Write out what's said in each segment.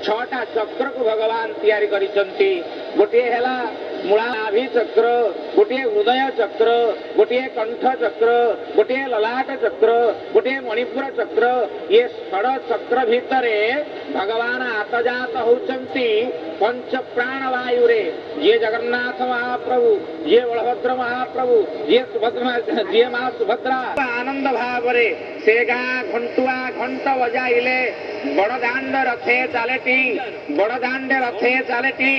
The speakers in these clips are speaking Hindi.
छटा चक्र को भगवान तैयारी करिसंती। गोटे हैला मूलाभि चक्र, गोटे हृदय चक्र, गोटे कंठ चक्र, गोटे ललाट चक्र, गोटे मणिपुर चक्र। ये षड चक्र भितरे भगवान आतजात होचंती पंच प्राण वायु रे। ये जगन्नाथ महाप्रभु, ये बलभद्र महाप्रभु, ये सुभद्रा, ये मां सुभद्रा आनंद भाव रे सेगा घंटुआ घंट बजाइले बड़दाण्ड रथे चालेटी, बड़दाण्ड रथे चालेटी।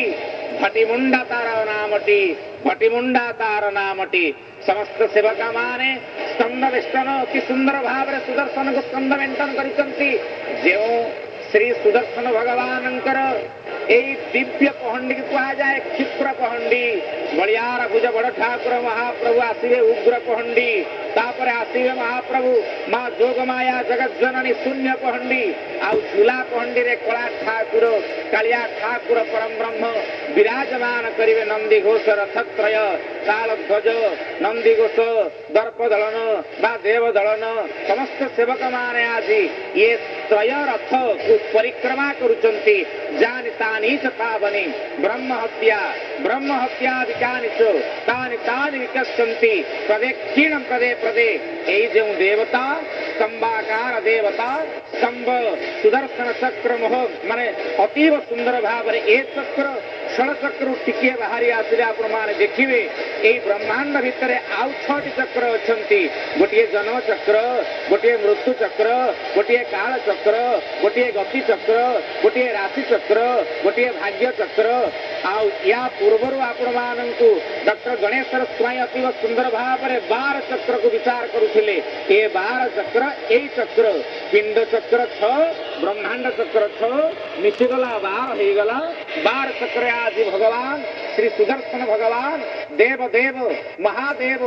भटिमुंडा तार नामटी, भटिमुंडा तार नामटी। समस्त सेवक माने स्कंद वेष्टन कि सुंदर भाव रे सुदर्शन को स्कंद मेंटन करिसंती। जो श्री सुदर्शन भगवानंकर एई दिव्य पहंडी की कहा जाए क्षिप्र पहंडी। बलियार भुज बड़ ठाकुर महाप्रभु आसिबे उग्र पहंडी, तापर आसिबे महाप्रभु मां जोगमाया जगत जननी शून्य पहंडी। आउ झूला पहंडी रे कला ठाकुर कालिया ठाकुर परम ब्रह्म विराजमान करिवे। नंदी घोष रथत्रय काल ध्वज नंदी घोष दर्प दलन बा देव दलन समस्त सेवक माने आजी ये त्रय रथ को परिक्रमा करुचंती। जानि तानि च पावनि ब्रह्म हत्या विकानि च तानि तानि विकसन्ति पदे क्षीणं पदे पदे। एई जो देवता स्तंभाकार देवता स्तंभ सुदर्शन चक्र मोह माने अतीव सुंदर भाव रे ए चक्र षड चक्र टिके बाहरी आसिले आपण माने देखिबे। एई ब्रह्मांड भितरे आउ छटी चक्र अछंती। गोटिए जन्म चक्र, गोटिए मृत्यु चक्र, गोटिए काल चक्र, गोटिए गति चक्र, गोटिए राशि चक्र, गोटिए भाग्य चक्र। आउ या पूर्वरु आपण मानंकु डॉक्टर गणेश्वर स्वाई अतीव सुंदर भाव रे 12 चक्र को विचार करुथिले। ए 12 चक्र एई चक्र पिंड चक्र 6, ब्रह्मांड चक्र 6 मिसिगला 12 हे गला। 12 चक्र आदि भगवान श्री सुदर्शन भगवान देव देव महादेव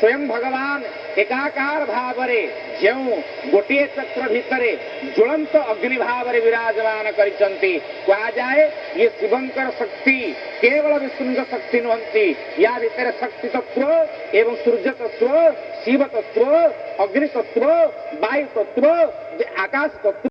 स्वयं भगवान एकाकार भाव रे जेउ गोटे चक्र भितरे ज्वलंत अग्नि भाव रे विराजमान करिसंती। कहा जाए ये शिवंकर शक्ति केवल विष्णुଙ୍କ शक्ति नुहंती। या भितरे शक्ति तत्व एवं सूर्य तत्व, शिव तत्व, अग्नि तत्व, वायु तत्व, आकाश तत्व